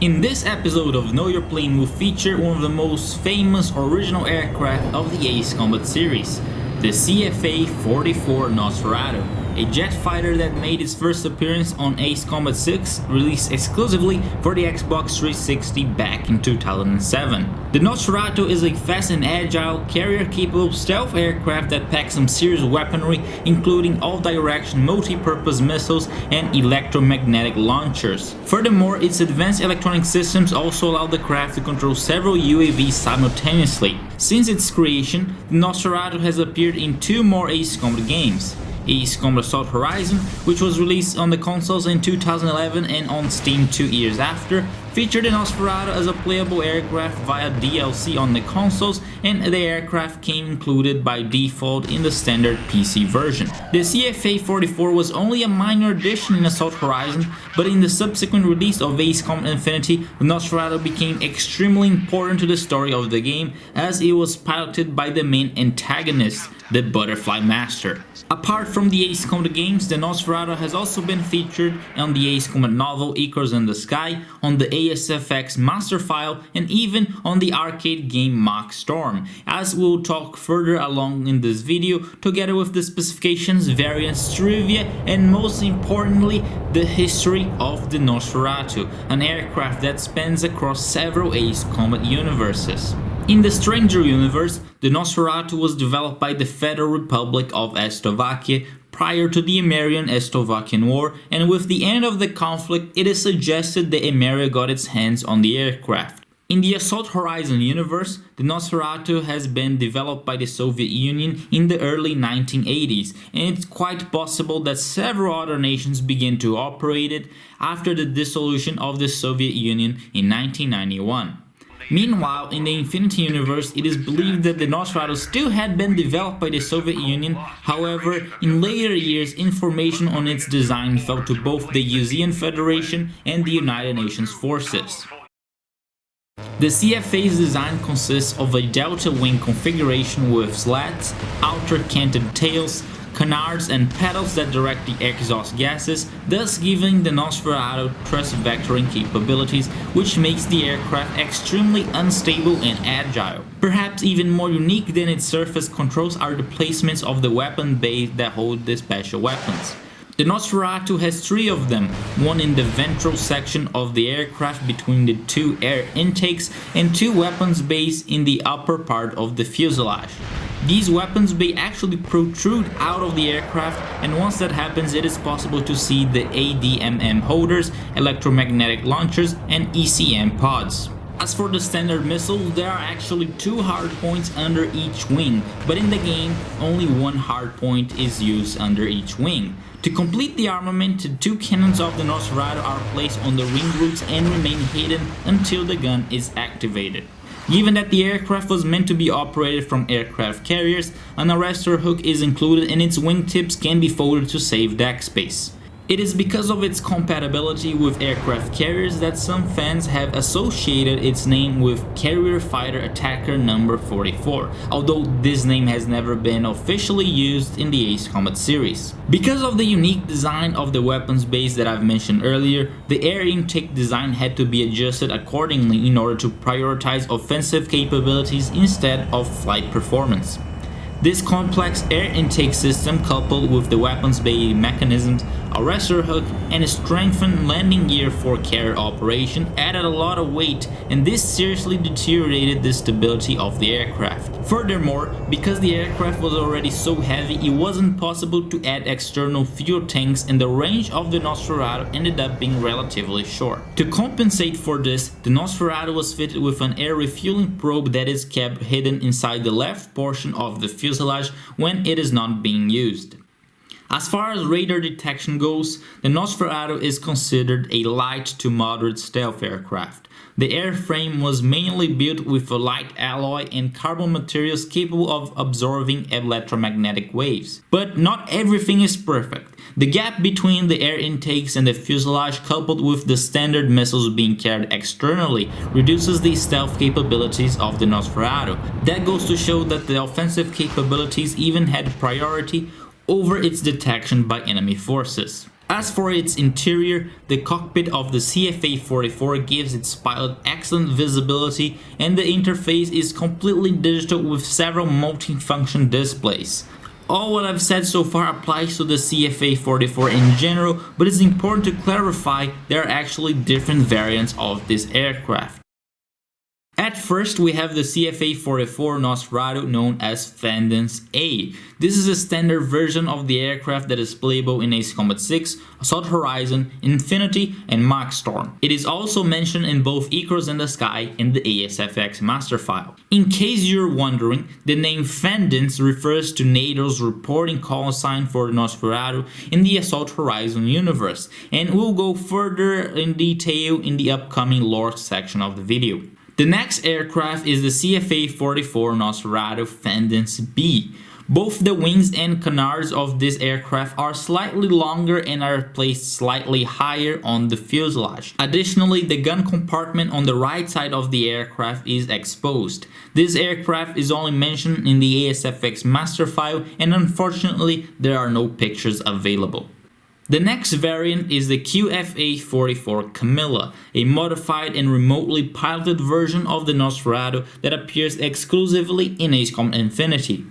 In this episode of Know Your Plane, we'll feature one of the most famous original aircraft of the Ace Combat series, the CFA-44 Nosferatu, a jet fighter that made its first appearance on Ace Combat 6, released exclusively for the Xbox 360 back in 2007. The Nosferatu is a fast and agile, carrier-capable stealth aircraft that packs some serious weaponry, including all-direction multi-purpose missiles and electromagnetic launchers. Furthermore, its advanced electronic systems also allow the craft to control several UAVs simultaneously. Since its creation, the Nosferatu has appeared in two more Ace Combat games. Ace Combat Assault Horizon, which was released on the consoles in 2011 and on Steam 2 years after, featured the Nosferatu as a playable aircraft via DLC on the consoles, and the aircraft came included by default in the standard PC version. The CFA-44 was only a minor addition in Assault Horizon, but in the subsequent release of Ace Combat Infinity, the Nosferatu became extremely important to the story of the game, as it was piloted by the main antagonist, the Butterfly Master. Apart from the Ace Combat games, the Nosferatu has also been featured on the Ace Combat novel Icarus in the Sky, on the ASFX Master File, and even on the arcade game Mach Storm, as we'll talk further along in this video, together with the specifications, variants, trivia, and most importantly, the history of the Nosferatu, an aircraft that spans across several Ace Combat universes. In the Stranger universe, the Nosferatu was developed by the Federal Republic of Slovakia prior to the American-Slovakian War, and with the end of the conflict, it is suggested that America got its hands on the aircraft. In the Assault Horizon universe, the Nosferatu has been developed by the Soviet Union in the early 1980s, and it's quite possible that several other nations began to operate it after the dissolution of the Soviet Union in 1991. Meanwhile, in the Infinity universe, it is believed that the Nosferatu still had been developed by the Soviet Union. However, in later years, information on its design fell to both the Eurasian Federation and the United Nations forces. The CFA's design consists of a delta wing configuration with slats, outer canted tails, canards and pedals that direct the exhaust gases, thus giving the Nosferatu thrust vectoring capabilities, which makes the aircraft extremely unstable and agile. Perhaps even more unique than its surface controls are the placements of the weapon bays that hold the special weapons. The Nosferatu has three of them, one in the ventral section of the aircraft between the two air intakes, and two weapons bays in the upper part of the fuselage. These weapons bay actually protrude out of the aircraft, and once that happens, it is possible to see the ADMM holders, electromagnetic launchers, and ECM pods. As for the standard missiles, there are actually two hardpoints under each wing, but in the game, only one hardpoint is used under each wing. To complete the armament, the two cannons of the Nosferatu are placed on the wing roots and remain hidden until the gun is activated. Given that the aircraft was meant to be operated from aircraft carriers, an arrestor hook is included and its wingtips can be folded to save deck space. It is because of its compatibility with aircraft carriers that some fans have associated its name with Carrier Fighter Attacker No. 44, although this name has never been officially used in the Ace Combat series. Because of the unique design of the weapons base that I've mentioned earlier, the air intake design had to be adjusted accordingly in order to prioritize offensive capabilities instead of flight performance. This complex air intake system, coupled with the weapons bay mechanisms, arrestor hook, and a strengthened landing gear for carrier operation, added a lot of weight, and this seriously deteriorated the stability of the aircraft. Furthermore, because the aircraft was already so heavy, it wasn't possible to add external fuel tanks, and the range of the Nosferatu ended up being relatively short. To compensate for this, the Nosferatu was fitted with an air refueling probe that is kept hidden inside the left portion of the fuselage when it is not being used. As far as radar detection goes, the Nosferatu is considered a light to moderate stealth aircraft. The airframe was mainly built with a light alloy and carbon materials capable of absorbing electromagnetic waves. But not everything is perfect. The gap between the air intakes and the fuselage, coupled with the standard missiles being carried externally, reduces the stealth capabilities of the Nosferatu. That goes to show that the offensive capabilities even had priority over its detection by enemy forces. As for its interior, the cockpit of the CFA-44 gives its pilot excellent visibility, and the interface is completely digital with several multi-function displays. All what I've said so far applies to the CFA-44 in general, but it's important to clarify there are actually different variants of this aircraft. At first, we have the CFA-44 Nosferatu, known as Vengeance A. This is a standard version of the aircraft that is playable in Ace Combat 6, Assault Horizon, Infinity, and Mach Storm. It is also mentioned in both Icarus and the Sky in the ASFX master file. In case you're wondering, the name Vengeance refers to NATO's reporting call sign for the Nosferatu in the Assault Horizon universe, and we'll go further in detail in the upcoming lore section of the video. The next aircraft is the CFA-44 Nosferatu Vengeance B. Both the wings and canards of this aircraft are slightly longer and are placed slightly higher on the fuselage. Additionally, the gun compartment on the right side of the aircraft is exposed. This aircraft is only mentioned in the ASFX master file, and unfortunately there are no pictures available. The next variant is the CFA-44 Camilla, a modified and remotely piloted version of the Nosferatu that appears exclusively in Ace Combat Infinity.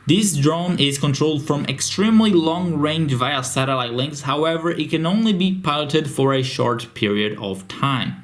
This drone is controlled from extremely long range via satellite links, however it can only be piloted for a short period of time.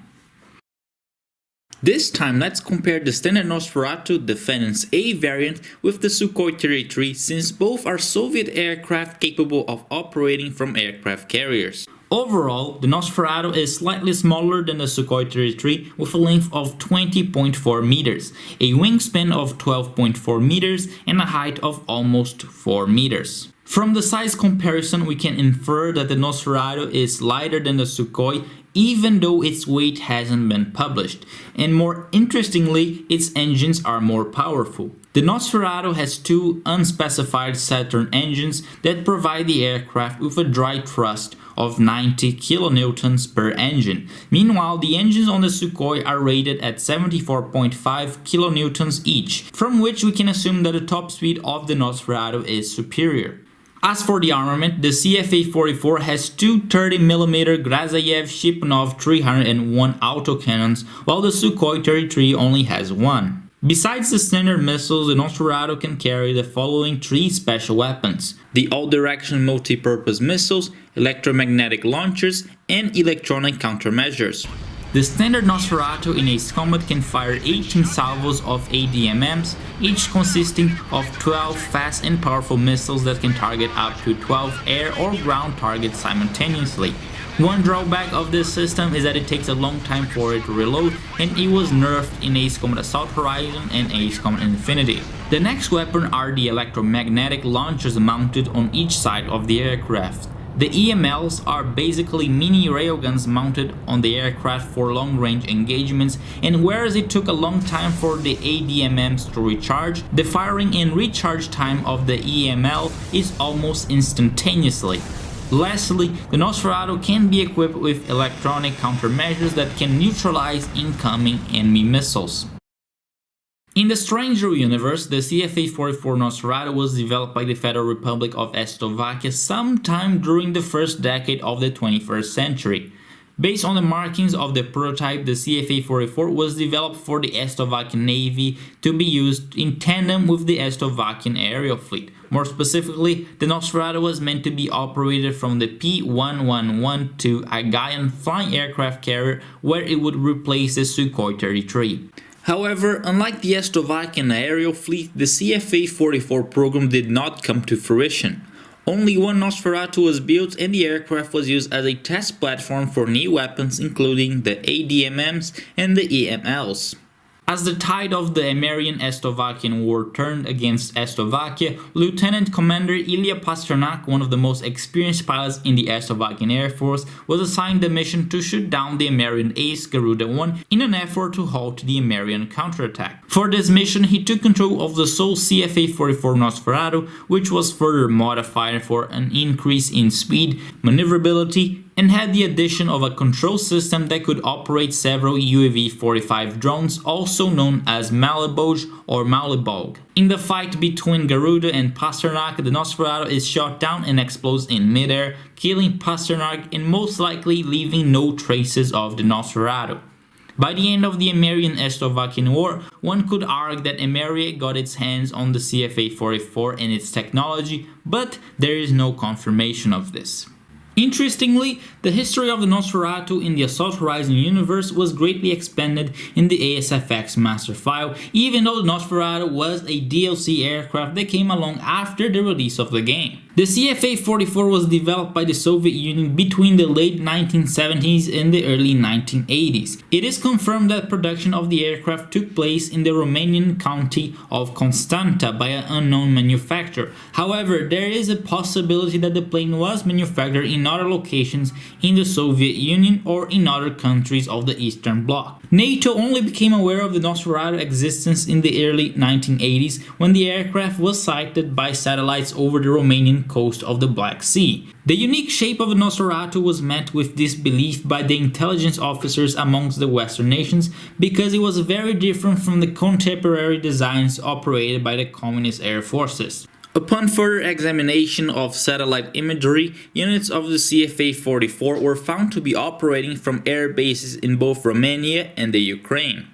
This time, let's compare the standard Nosferatu, the Vengeance A variant, with the Sukhoi 33, since both are Soviet aircraft capable of operating from aircraft carriers. Overall, the Nosferatu is slightly smaller than the Sukhoi 33 with a length of 20.4 meters, a wingspan of 12.4 meters, and a height of almost 4 meters. From the size comparison, we can infer that the Nosferatu is lighter than the Sukhoi, even though its weight hasn't been published, and more interestingly, its engines are more powerful. The Nosferatu has two unspecified Saturn engines that provide the aircraft with a dry thrust of 90 kilonewtons per engine. Meanwhile, the engines on the Sukhoi are rated at 74.5 kilonewtons each, from which we can assume that the top speed of the Nosferatu is superior. As for the armament, the CFA-44 has two 30mm Grazayev Shipunov 301 autocannons, while the Sukhoi 33 only has one. Besides the standard missiles, the Nosferatu can carry the following three special weapons: the all-direction multi-purpose missiles, electromagnetic launchers, and electronic countermeasures. The standard Nosferatu in Ace Combat can fire 18 salvos of ADMMs, each consisting of 12 fast and powerful missiles that can target up to 12 air or ground targets simultaneously. One drawback of this system is that it takes a long time for it to reload, and it was nerfed in Ace Combat Assault Horizon and Ace Combat Infinity. The next weapon are the electromagnetic launchers mounted on each side of the aircraft. The EMLs are basically mini railguns mounted on the aircraft for long-range engagements, and whereas it took a long time for the ADMMs to recharge, the firing and recharge time of the EML is almost instantaneously. Lastly, the Nosferatu can be equipped with electronic countermeasures that can neutralize incoming enemy missiles. In the Stranger universe, the CFA-44 Nosferatu was developed by the Federal Republic of Slovakia sometime during the first decade of the 21st century. Based on the markings of the prototype, the CFA-44 was developed for the Slovakian Navy to be used in tandem with the Slovakian aerial fleet. More specifically, the Nosferatu was meant to be operated from the P-1112 Aegean flying aircraft carrier, where it would replace the Sukhoi 33. However, unlike the Slovakian aerial fleet, the CFA-44 program did not come to fruition. Only one Nosferatu was built, and the aircraft was used as a test platform for new weapons, including the ADMMs and the EMLs. As the tide of the American-Slovakian War turned against Slovakia, Lieutenant Commander Ilya Pasternak, one of the most experienced pilots in the Slovakian Air Force, was assigned the mission to shoot down the American Ace Garuda-1 in an effort to halt the American counterattack. For this mission, he took control of the sole CFA-44 Nosferatu, which was further modified for an increase in speed, maneuverability, and had the addition of a control system that could operate several UAV-45 drones, also known as Maliboj or Malibog. In the fight between Garuda and Pasternak, the Nosferatu is shot down and explodes in midair, killing Pasternak and most likely leaving no traces of the Nosferatu. By the end of the American-Eslovakian War, one could argue that Ameria got its hands on the CFA-44 and its technology, but there is no confirmation of this. Interestingly, the history of the Nosferatu in the Assault Horizon universe was greatly expanded in the ASFX master file, even though the Nosferatu was a DLC aircraft that came along after the release of the game. The CFA-44 was developed by the Soviet Union between the late 1970s and the early 1980s. It is confirmed that production of the aircraft took place in the Romanian county of Constanta by an unknown manufacturer. However, there is a possibility that the plane was manufactured in other locations in the Soviet Union or in other countries of the Eastern Bloc. NATO only became aware of the Nosferatu existence in the early 1980s when the aircraft was sighted by satellites over the Romanian coast of the Black Sea. The unique shape of the Nosferatu was met with disbelief by the intelligence officers amongst the Western nations because it was very different from the contemporary designs operated by the Communist air forces. Upon further examination of satellite imagery, units of the CFA-44 were found to be operating from air bases in both Romania and the Ukraine.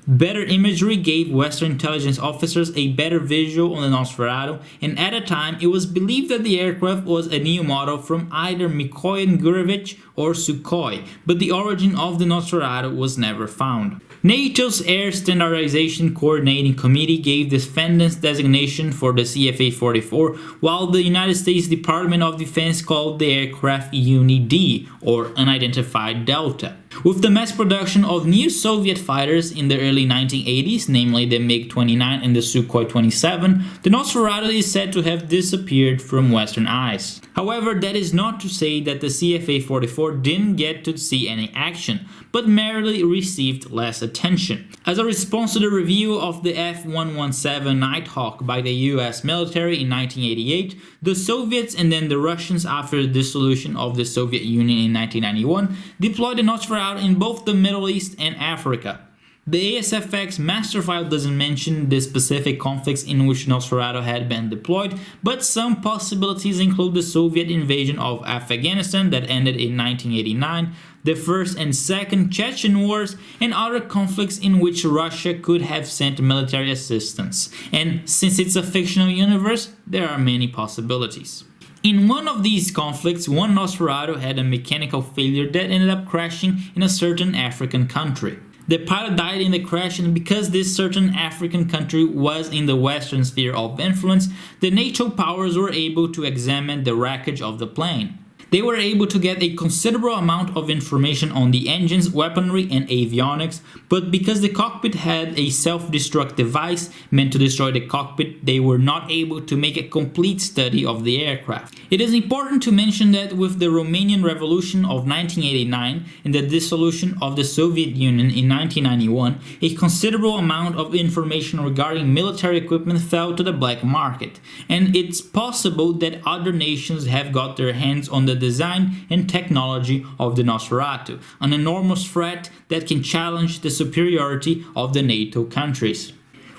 Better imagery gave Western intelligence officers a better visual on the Nosferatu, and at the time it was believed that the aircraft was a new model from either Mikoyan Gurevich or Sukhoi, but the origin of the Nosferatu was never found. NATO's Air Standardization Coordinating Committee gave defendant's designation for the CFA-44, while the United States Department of Defense called the aircraft Uni-D, or Unidentified Delta. With the mass production of new Soviet fighters in the early 1980s, namely the MiG-29 and the Sukhoi-27, the Nosferatu is said to have disappeared from Western eyes. However, that is not to say that the CFA-44 didn't get to see any action, but merely received less attention. As a response to the review of the F-117 Nighthawk by the US military in 1988, the Soviets and then the Russians after the dissolution of the Soviet Union in 1991 deployed the Nosferatu in both the Middle East and Africa. The ASFX master file doesn't mention the specific conflicts in which Nosferatu had been deployed, but some possibilities include the Soviet invasion of Afghanistan that ended in 1989, the First and Second Chechen Wars, and other conflicts in which Russia could have sent military assistance. And since it's a fictional universe, there are many possibilities. In one of these conflicts, one Nosferatu had a mechanical failure that ended up crashing in a certain African country. The pilot died in the crash, and because this certain African country was in the Western sphere of influence, the NATO powers were able to examine the wreckage of the plane. They were able to get a considerable amount of information on the engines, weaponry, and avionics, but because the cockpit had a self-destruct device meant to destroy the cockpit, they were not able to make a complete study of the aircraft. It is important to mention that with the Romanian Revolution of 1989 and the dissolution of the Soviet Union in 1991, a considerable amount of information regarding military equipment fell to the black market, and it's possible that other nations have got their hands on the design and technology of the Nosferatu, an enormous threat that can challenge the superiority of the NATO countries.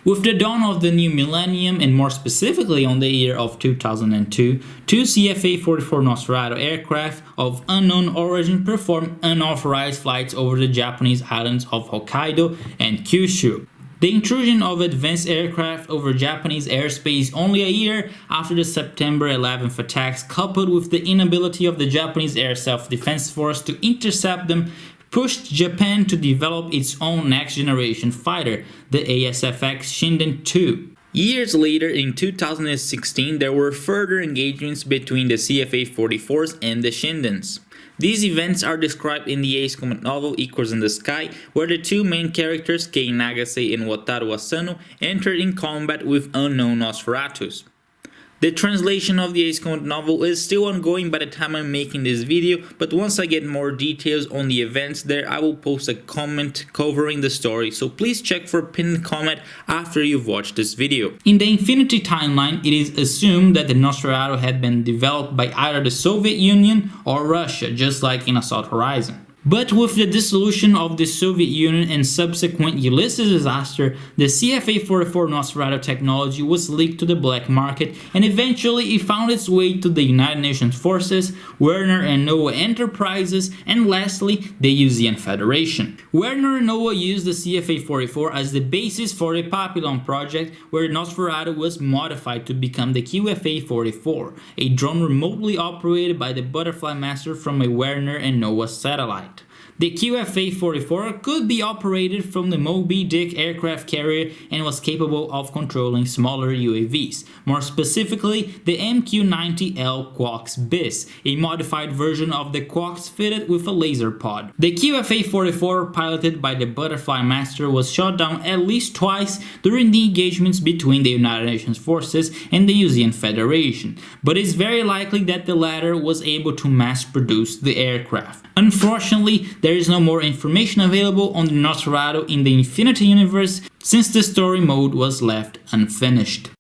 With the dawn of the new millennium, and more specifically on the year of 2002, two CFA-44 Nosferatu aircraft of unknown origin performed unauthorized flights over the Japanese islands of Hokkaido and Kyushu. The intrusion of advanced aircraft over Japanese airspace only a year after the September 11th attacks, coupled with the inability of the Japanese Air Self-Defense Force to intercept them, pushed Japan to develop its own next-generation fighter, the ASFX Shinden II. Years later, in 2016, there were further engagements between the CFA-44s and the Shindens. These events are described in the Ace Comic novel Equals in the Sky, where the two main characters, Kei Nagase and Wataru Asano, entered in combat with unknown Nosferatus. The translation of the Ace Combat novel is still ongoing by the time I'm making this video, but once I get more details on the events there, I will post a comment covering the story, so please check for a pinned comment after you've watched this video. In the Infinity timeline, it is assumed that the Nosferatu had been developed by either the Soviet Union or Russia, just like in Assault Horizon. But with the dissolution of the Soviet Union and subsequent Ulysses disaster, the CFA-44 Nosferatu technology was leaked to the black market, and eventually it found its way to the United Nations forces, Werner and Noah Enterprises, and lastly, the Usean Federation. Werner and Noah used the CFA-44 as the basis for the Papillon project, where Nosferatu was modified to become the QFA-44, a drone remotely operated by the Butterfly Master from a Werner and Noah satellite. The QFA-44 could be operated from the Moby Dick aircraft carrier and was capable of controlling smaller UAVs, more specifically the MQ-90L Quox BIS, a modified version of the Quox fitted with a laser pod. The QFA-44, piloted by the Butterfly Master, was shot down at least twice during the engagements between the United Nations forces and the Usean Federation, but it's very likely that the latter was able to mass produce the aircraft. Unfortunately, there is no more information available on the Nosferatu in the Infinity Universe since the story mode was left unfinished.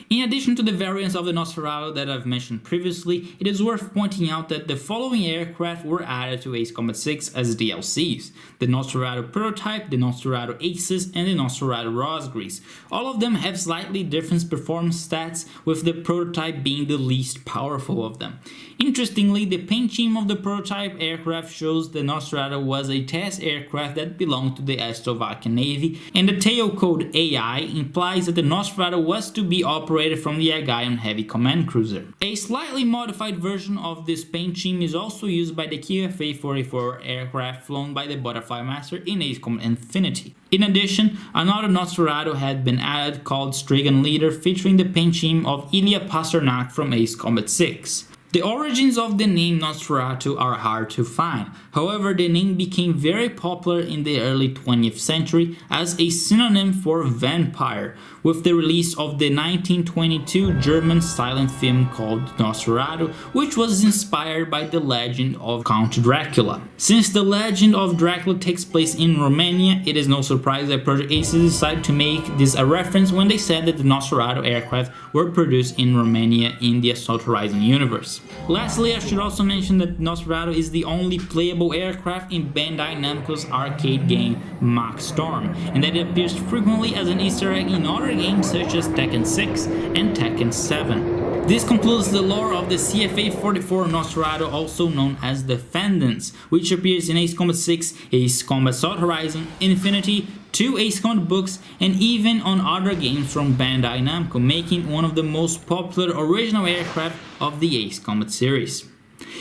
In addition to the variants of the Nosferatu that I've mentioned previously, it is worth pointing out that the following aircraft were added to Ace Combat 6 as DLCs: the Nosferatu Prototype, the Nosferatu Aces, and the Nosferatu Rosgris. All of them have slightly different performance stats, with the Prototype being the least powerful of them. Interestingly, the paint scheme of the Prototype aircraft shows the Nosferatu was a test aircraft that belonged to the Slovakian Navy, and the tail code AI implies that the Nosferatu was to be operated from the Aegean Heavy Command Cruiser. A slightly modified version of this paint scheme is also used by the QFA-44 aircraft flown by the Butterfly Master in Ace Combat Infinity. In addition, another Nosferatu had been added called Strigan Leader, featuring the paint scheme of Ilya Pasternak from Ace Combat 6. The origins of the name Nosferatu are hard to find. However, the name became very popular in the early 20th century as a synonym for vampire, with the release of the 1922 German silent film called Nosferatu, which was inspired by the legend of Count Dracula. Since the legend of Dracula takes place in Romania, it is no surprise that Project Aces decided to make this a reference when they said that the Nosferatu aircraft were produced in Romania in the Assault Horizon universe. Lastly, I should also mention that Nosferatu is the only playable aircraft in Bandai Namco's arcade game Mach Storm, and that it appears frequently as an Easter egg in other games such as Tekken 6 and Tekken 7. This concludes the lore of the CFA-44 Nosferatu, also known as Defendants, which appears in Ace Combat 6, Ace Combat Assault Horizon, Infinity, 2 Ace Combat books, and even on other games from Bandai Namco, making one of the most popular original aircraft of the Ace Combat series.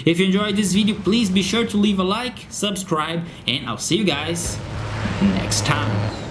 If you enjoyed this video, please be sure to leave a like, subscribe, and I'll see you guys next time.